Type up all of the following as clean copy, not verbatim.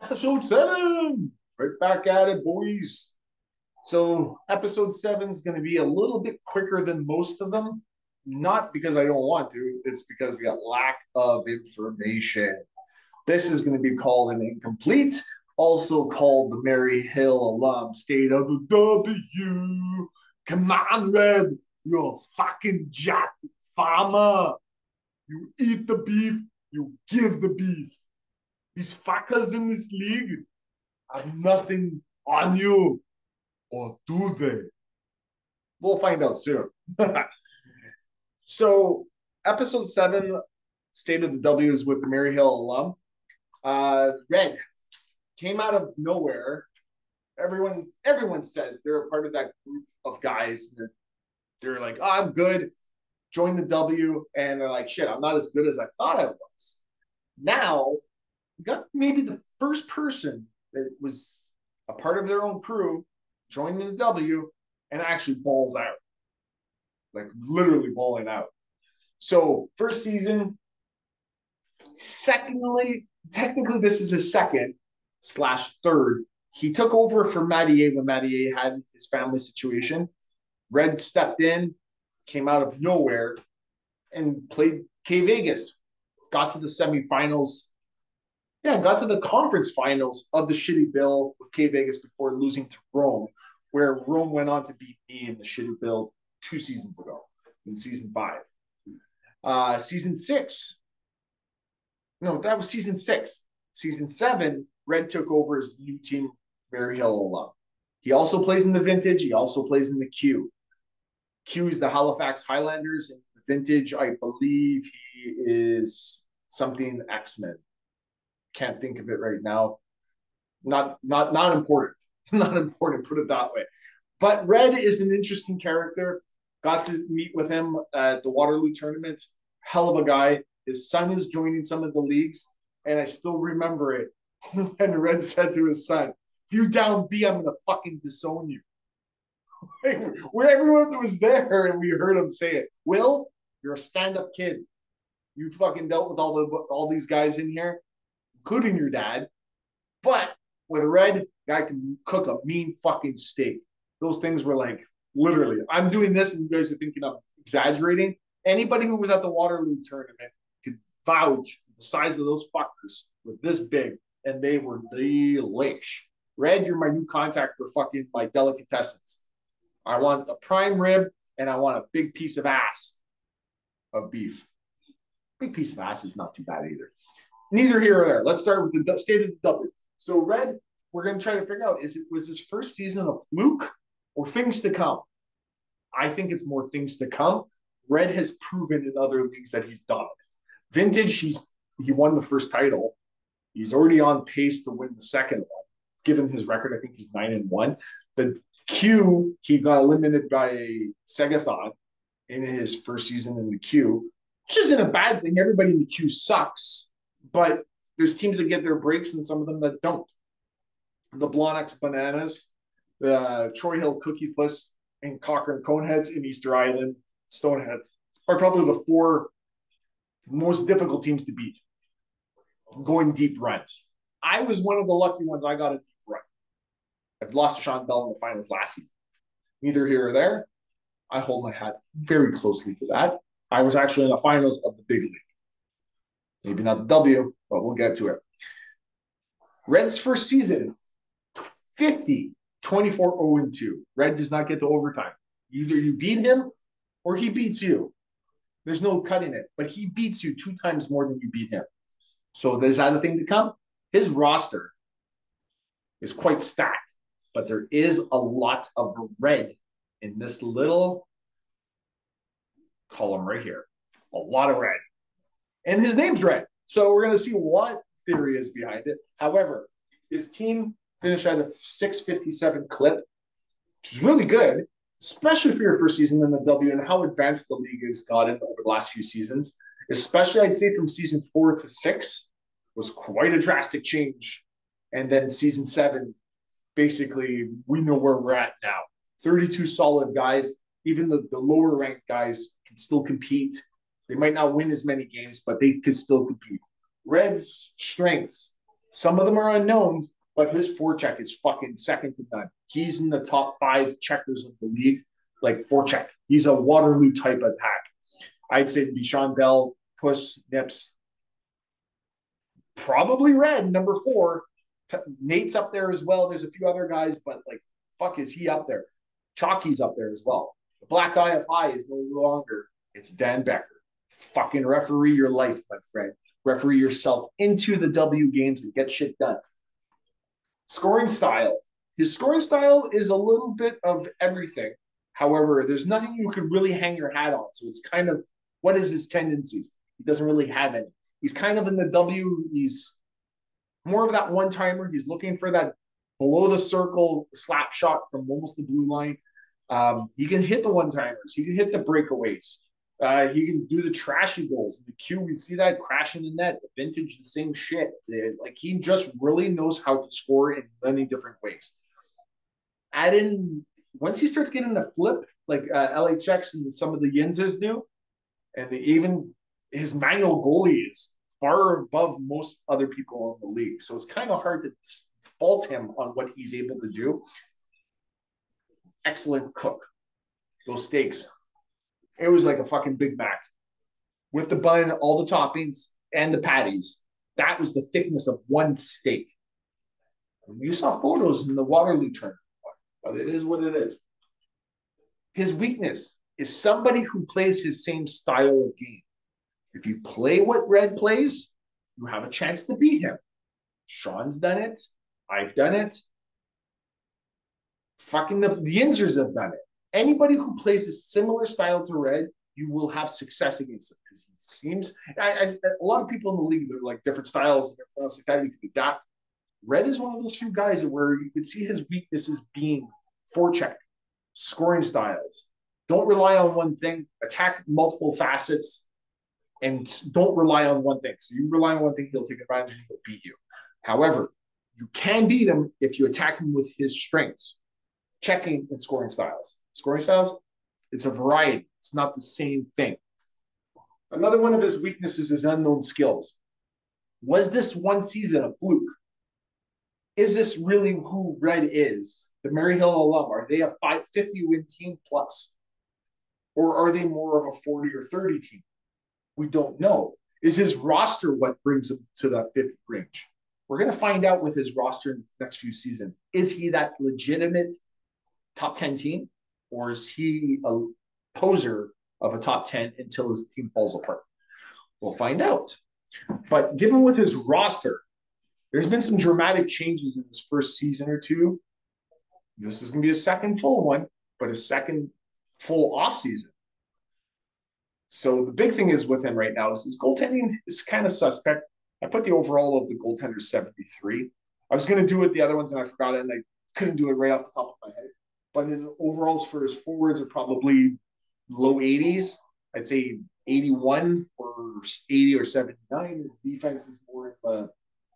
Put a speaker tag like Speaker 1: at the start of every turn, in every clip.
Speaker 1: Episode 7. Right back at it, boys. So, episode 7 is going to be a little bit quicker than most of them. Not because I don't want to, it's because we got lack of information. This is going to be called an incomplete, also called the Maryhill Alum State of the W. Come on, Red. You're a fucking jack farmer. You eat the beef, you give the beef. These fuckers in this league have nothing on you, or do they? We'll find out soon. So, episode 7, State of the W, is with the Maryhill alum. Red came out of nowhere. Everyone says they're a part of that group of guys. They're like, oh, I'm good. Join the W, and they're like, shit, I'm not as good as I thought I was. Now, we got maybe the first person that was a part of their own crew joining the W and actually balls out, like literally balling out. So first season. Secondly, technically this is his second slash third. He took over for Mattier when Mattier had his family situation. Red stepped in, came out of nowhere, and played K Vegas. Got to the semifinals. Yeah, got to the conference finals of the Shitty Bill with K Vegas before losing to Rome, where Rome went on to beat me in the Shitty Bill 2 seasons ago in season 5. Season 6, no, that was season 6. Season 7, Red took over his new team, Maryhill Alumni. He also plays in the Vintage. He also plays in the Q. Q is the Halifax Highlanders. In the Vintage, I believe he is something X-Men. Can't think of it right now. Not important. Not important, put it that way. But Red is an interesting character. Got to meet with him at the Waterloo tournament. Hell of a guy. His son is joining some of the leagues, and I still remember it when Red said to his son, if you down B, I'm going to fucking disown you. Where everyone was there, and we heard him say it. Will, you're a stand-up kid. You fucking dealt with all these guys in here, including your dad. But with Red, guy can cook a mean fucking steak. Those things were like, literally, I'm doing this, and you guys are thinking I'm exaggerating. Anybody who was at the Waterloo tournament could vouch the size of those fuckers were this big, and they were delish. Red, you're my new contact for fucking my delicatessens. I want a prime rib, and I want a big piece of ass of beef. Big piece of ass is not too bad either. Neither here or there. Let's start with the state of the W. So Red, we're going to try to figure out, was his first season a fluke or things to come? I think it's more things to come. Red has proven in other leagues that he's done it. Vintage, he won the first title. He's already on pace to win the second one. Given his record, I think he's 9-1. The Q, he got eliminated by Segathon in his first season in the Q, which isn't a bad thing. Everybody in the Q sucks, but there's teams that get their breaks and some of them that don't. The Blonx Bananas, the Troy Hill Cookie Puss, and Cochrane Coneheads in Easter Island Stoneheads are probably the 4 most difficult teams to beat going deep runs. I was one of the lucky ones. I got a deep run. I've lost to Sean Bell in the finals last season. Neither here or there. I hold my hat very closely to that. I was actually in the finals of the big league. Maybe not the W, but we'll get to it. Red's first season, 50, 24-0-2. Red does not get to overtime. Either you beat him or he beats you. There's no cutting it, but he beats you 2 times more than you beat him. So is that a thing to come? His roster is quite stacked, but there is a lot of red in this little column right here. A lot of red. And his name's Red. So we're going to see what theory is behind it. However, his team finished at a 657 clip, which is really good, especially for your first season in the W and how advanced the league has gotten over the last few seasons. Especially, I'd say from season 4 to 6 was quite a drastic change. And then season 7, basically, we know where we're at now. 32 solid guys. Even the lower ranked guys can still compete. They might not win as many games, but they could still compete. Red's strengths, Some of them are unknowns, but his forecheck is fucking second to none. He's in the top 5 checkers of the league, like forecheck. He's a Waterloo type attack. I'd say it'd be Sean Bell, Puss, Nips, probably Red, number 4. Nate's up there as well. There's a few other guys, but like, fuck, is he up there? Chalky's up there as well. The black eye of high is no longer. It's Dan Becker. Fucking referee your life, my friend. Referee yourself into the W games and get shit done. Scoring style. His scoring style is a little bit of everything. However, there's nothing you could really hang your hat on. So it's kind of, what is his tendencies? He doesn't really have any. He's kind of in the W. He's more of that one-timer. He's looking for that below the circle slap shot from almost the blue line. He can hit the one-timers. He can hit the breakaways. He can do the trashy goals. In the Q, we see that crash in the net. The vintage, the same shit. Like, he just really knows how to score in many different ways. Add in, once he starts getting the flip, like LHX and some of the Yinzes do, and even his manual goalie is far above most other people in the league. So it's kind of hard to fault him on what he's able to do. Excellent cook. Those steaks. It was like a fucking Big Mac with the bun, all the toppings, and the patties. That was the thickness of one steak. You saw photos in the Waterloo tournament, but it is what it is. His weakness is somebody who plays his same style of game. If you play what Red plays, you have a chance to beat him. Sean's done it. I've done it. Fucking the Yinzers have done it. Anybody who plays a similar style to Red, you will have success against him because he seems. A lot of people in the league, they're like different styles and everything else like that. You can adapt. Red is one of those few guys where you could see his weaknesses being forecheck, scoring styles. Don't rely on one thing. Attack multiple facets, and don't rely on one thing. So you rely on one thing, he'll take advantage and he'll beat you. However, you can beat him if you attack him with his strengths. Checking and scoring styles. Scoring styles, it's a variety. It's not the same thing. Another one of his weaknesses is unknown skills. Was this one season a fluke? Is this really who Red is? The Maryhill Alum, are they a 550-win team plus? Or are they more of a 40 or 30 team? We don't know. Is his roster what brings him to that 50 range? We're going to find out with his roster in the next few seasons. Is he that legitimate top 10 team? Or is he a poser of a top 10 until his team falls apart? We'll find out. But given with his roster, there's been some dramatic changes in his first season or two. This is going to be a second full one, but a second full off season. So the big thing is with him right now is his goaltending is kind of suspect. I put the overall of the goaltender 73. I was going to do it the other ones and I forgot it and I couldn't do it right off the top of my head. But his overalls for his forwards are probably low 80s. I'd say 81 or 80 or 79. His defense is more in the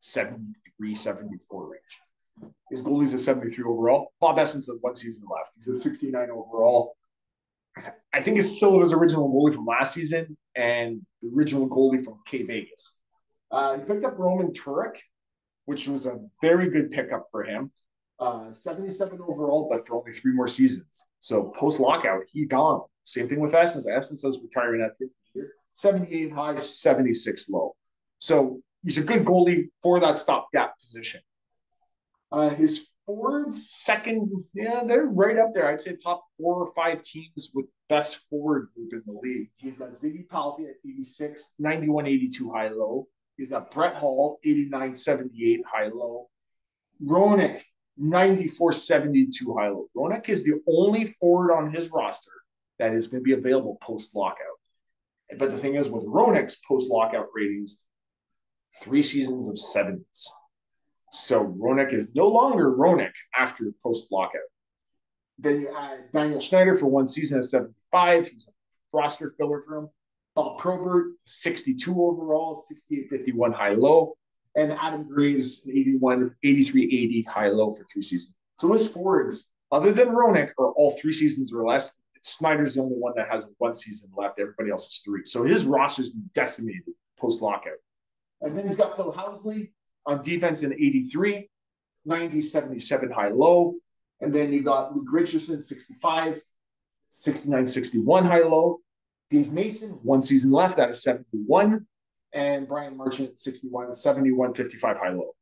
Speaker 1: 73, 74 range. His goalie's a 73 overall. Bob Essence has one season left. He's a 69 overall. I think it's still his original goalie from last season and the original goalie from K Vegas. He picked up Roman Turek, which was a very good pickup for him. 77 overall, but for only 3 more seasons. So post-lockout, he gone. Same thing with Essence. Essence is retiring at the year. 78 high, 76 low. So he's a good goalie for that stopgap position. His forwards, second, yeah, they're right up there. I'd say top 4 or 5 teams with best forward group in the league. He's got Ziggy Palffy at 86, 91, 82 high low. He's got Brett Hall, 89, 78 high low. Roenick, 94, 72 high low. Roenick is the only forward on his roster that is going to be available post-lockout. But the thing is, with Roenick's post-lockout ratings, 3 seasons of 70s. So Roenick is no longer Roenick after post-lockout. Then you add Daniel Schneider for 1 season at 75. He's a roster filler for him. Bob Probert, 62 overall, 68, 51 high low. And Adam Graves, 81, 83, 80 high low for 3 seasons. So his forwards, other than Roenick, are all 3 seasons or less. Snyder's the only one that has 1 season left. Everybody else is 3. So his roster's decimated post-lockout. And then he's got Phil Housley, On defense in 83, 90, 77 high low. And then you got Luke Richardson, 65, 69, 61 high low. Dave Mason, one season left out of 71. And Brian Marchant, 61, 71, 55 high low.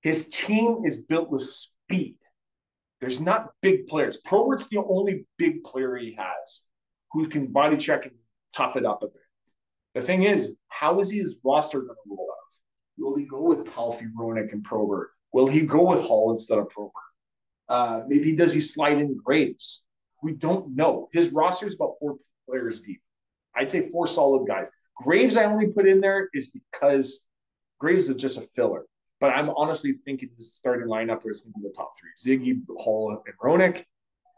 Speaker 1: His team is built with speed. There's not big players. Probert's the only big player he has who can body check and tough it up a bit. The thing is, how is his roster going to roll out? Will he go with Palfy, Roenick, and Probert? Will he go with Hall instead of Probert? Maybe does he slide in Graves? We don't know. His roster is about 4 players deep. I'd say 4 solid guys. Graves I only put in there is because Graves is just a filler. But I'm honestly thinking his starting lineup is going to be the top 3. Ziggy, Hall, and Roenick.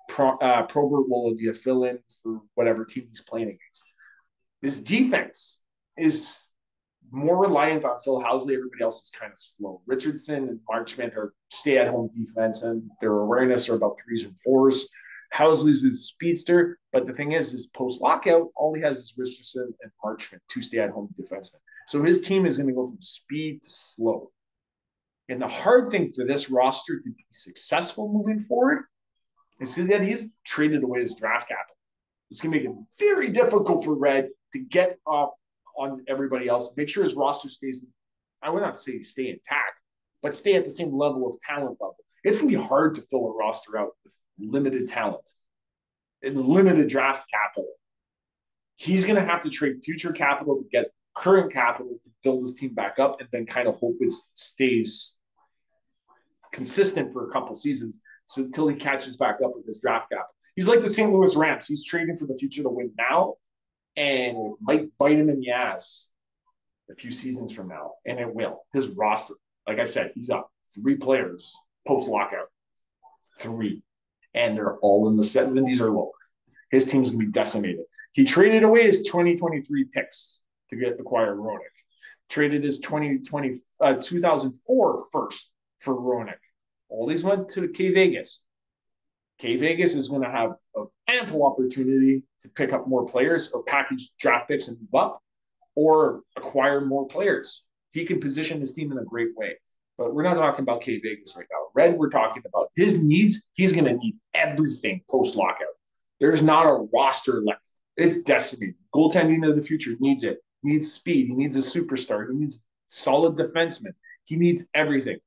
Speaker 1: Probert will be a fill-in for whatever team he's playing against. His defense is more reliant on Phil Housley. Everybody else is kind of slow. Richardson and Marchment are stay-at-home defense, and their awareness are about 3s and 4s. Housley's is a speedster, but the thing is post-lockout, all he has is Richardson and Marchment, 2 stay-at-home defensemen. So his team is going to go from speed to slow. And the hard thing for this roster to be successful moving forward is that he's traded away his draft capital. It's going to make it very difficult for Red to get up on everybody else, make sure his roster stays, I would not say stay intact, but stay at the same level of talent level. It's going to be hard to fill a roster out with limited talent and limited draft capital. He's going to have to trade future capital to get current capital to build his team back up and then kind of hope it stays consistent for a couple seasons so until he catches back up with his draft capital. He's like the St. Louis Rams. He's trading for the future to win now, and it might bite him in the ass a few seasons from now, and it will. His roster, like I said, he's got 3 players post-lockout. 3. And they're all in the 70s or lower. His team's going to be decimated. He traded away his 2023 picks to acquire Roenick. Traded his 2004 first for Roenick. All these went to K Vegas. K Vegas is going to have an ample opportunity to pick up more players or package draft picks and move up or acquire more players. He can position his team in a great way. But we're not talking about K Vegas right now. Red, we're talking about his needs. He's going to need everything post-lockout. There's not a roster left. It's decimated. Goaltending of the future needs it. He needs speed. He needs a superstar. He needs solid defensemen. He needs everything.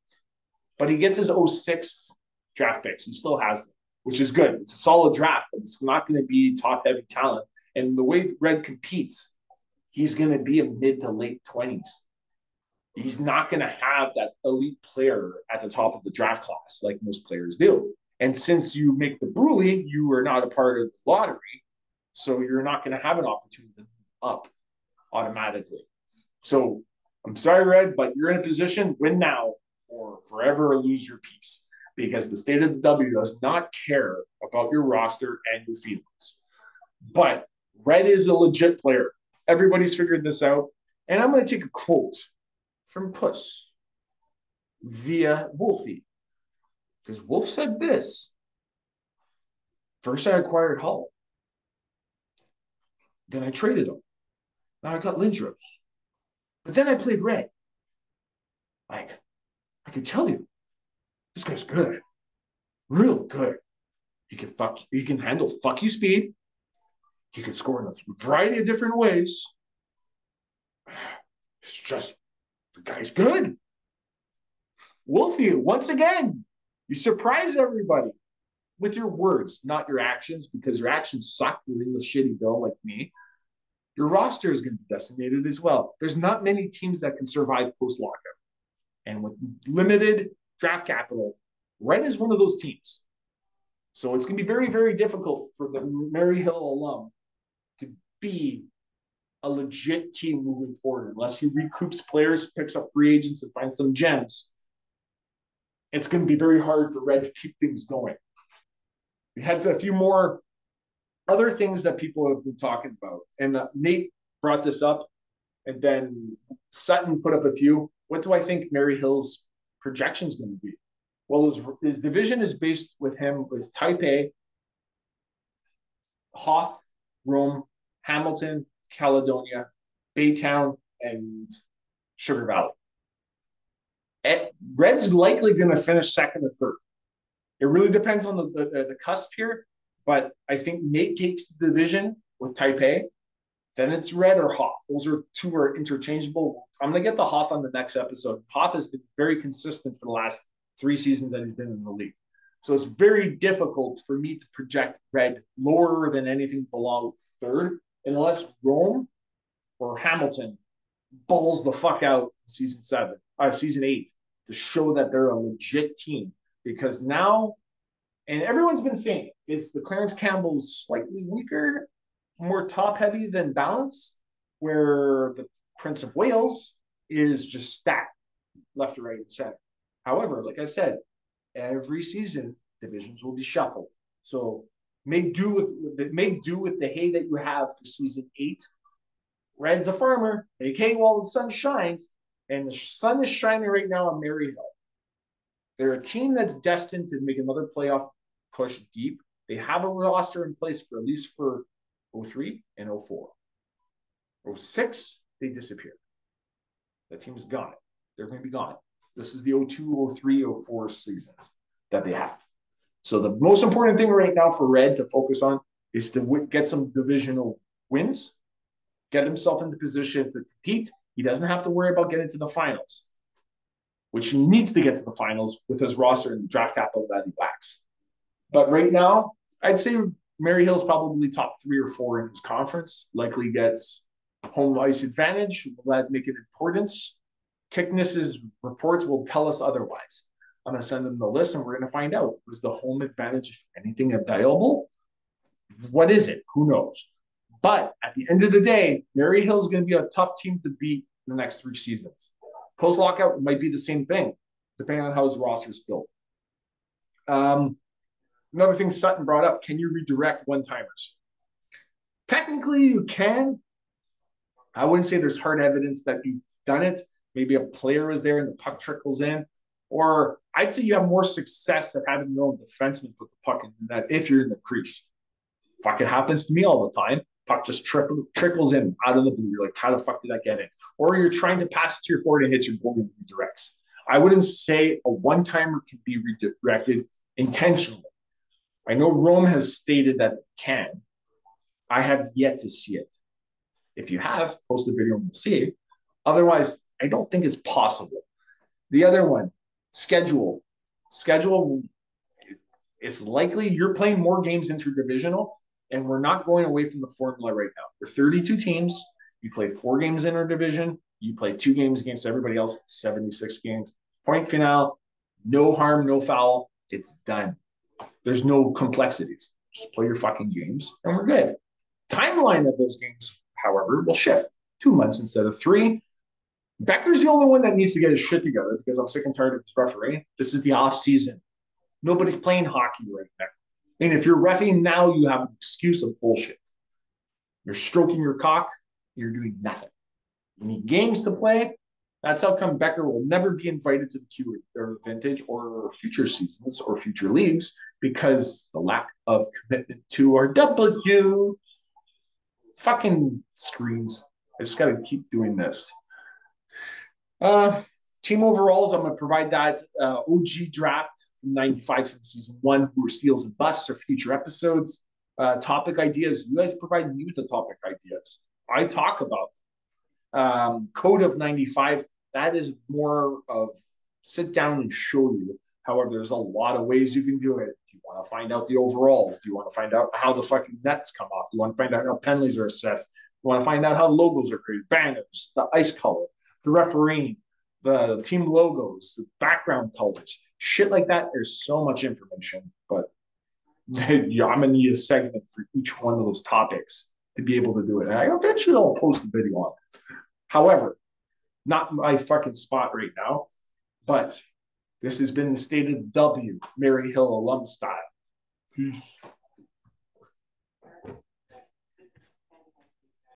Speaker 1: But he gets his 06 draft picks. He still has them, which is good. It's a solid draft, but it's not going to be top-heavy talent. And the way Red competes, he's going to be a mid to late 20s. He's not going to have that elite player at the top of the draft class like most players do. And since you make the Bruley, you are not a part of the lottery, so you're not going to have an opportunity to move up automatically. So I'm sorry, Red, but you're in a position, win now or forever lose your peace, because the state of the W does not care about your roster and your feelings. But Red is a legit player. Everybody's figured this out. And I'm going to take a quote from Puss via Wolfie, because Wolf said this: first I acquired Hull, then I traded him, now I got Lindros, but then I played Red. Like, I can tell you, this guy's good, real good. He can handle fuck you speed. He can score in a variety of different ways. It's just, the guy's good. Wolfie, once again, you surprise everybody with your words, not your actions, because your actions suck. You're in the shitty bill like me. Your roster is going to be decimated as well. There's not many teams that can survive post-lockout. And with limited draft capital, Red is one of those teams. So it's going to be very, very difficult for the Maryhill alum to be a legit team moving forward unless he recoups players, picks up free agents, and finds some gems. It's going to be very hard for Red to keep things going. We had a few more other things that people have been talking about. And Nate brought this up, and then Sutton put up a few. What do I think Maryhill's projection is going to be? Well, his division is based with him with Taipei, Hoth, Rome, Hamilton, Caledonia, Baytown, and Sugar Valley. Red's likely going to finish second or third. It really depends on the cusp here, but I think Nate takes the division with Taipei. Then it's Red or Hoth. Those are two are interchangeable. I'm going to get the Hoth on the next episode. Hoth has been very consistent for the last 3 seasons that he's been in the league. So it's very difficult for me to project Red lower than anything below third, unless Rome or Hamilton balls the fuck out in season 8, to show that they're a legit team. Because now, and everyone's been saying it's the Clarence Campbell's slightly weaker, more top heavy than balance, where the Prince of Wales is just stacked left to right and center. However, like I've said, every season divisions will be shuffled. So make do with the hay that you have for season 8. Red's a farmer, aka while the sun shines, and the sun is shining right now on Maryhill. They're a team that's destined to make another playoff push deep. They have a roster in place for at least for 03 and 04. 06, they disappeared. That team is gone. They're going to be gone. This is the 02, 03, 04 seasons that they have. So the most important thing right now for Red to focus on is to get some divisional wins, get himself into position to compete. He doesn't have to worry about getting to the finals, which he needs to get to the finals with his roster and the draft capital that he lacks. But right now, I'd say Maryhill's probably top 3 or 4 in his conference. Likely gets home ice advantage. Will that make an importance? Tickness's reports will tell us otherwise. I'm going to send them the list and we're going to find out. Was the home advantage, if anything, available? What is it? Who knows? But at the end of the day, Maryhill is going to be a tough team to beat in the next 3 seasons. Post-lockout might be the same thing, depending on how his roster is built. Another thing Sutton brought up, can you redirect one-timers? Technically, you can. I wouldn't say there's hard evidence that you've done it. Maybe a player was there and the puck trickles in. Or I'd say you have more success at having your own defenseman put the puck in the net if you're in the crease. Fuck, it happens to me all the time. Puck just trickles in out of the blue. You're like, how the fuck did that get in? Or you're trying to pass it to your forward and hits your goalie and redirects. I wouldn't say a one-timer can be redirected intentionally. I know Rome has stated that it can. I have yet to see it. If you have, post the video and we'll see it. Otherwise, I don't think it's possible. The other one, schedule. Schedule, it's likely you're playing more games interdivisional, and we're not going away from the formula right now. We're 32 teams. You play 4 games interdivision. You play 2 games against everybody else, 76 games. Point finale, no harm, no foul. It's done. There's no complexities. Just play your fucking games, and we're good. Timeline of those games, however, will shift. 2 months instead of 3. Becker's the only one that needs to get his shit together because I'm sick and tired of his refereeing. This is the off season. Nobody's playing hockey right now. And if you're reffing now, you have an excuse of bullshit. You're stroking your cock. You're doing nothing. You need games to play. That's how come Becker will never be invited to the Q or vintage or future seasons or future leagues because the lack of commitment to our W. Fucking screens. I just got to keep doing this. Team overalls, I'm going to provide that OG draft from 95 from season 1, who were steals and busts or future episodes. Topic ideas, you guys provide me with the topic ideas. I talk about Code of 95. That is more of sit down and show you. However, there's a lot of ways you can do it. Do you want to find out the overalls? Do you want to find out how the fucking nets come off? Do you want to find out how penalties are assessed? Do you want to find out how logos are created? Banners, the ice color, the refereeing, the team logos, the background colors, shit like that. There's so much information, but yeah, I'm gonna need a segment for each one of those topics to be able to do it. And eventually I'll post a video on it. However, not my fucking spot right now, but this has been the State of the W, Maryhill Alum style. Peace.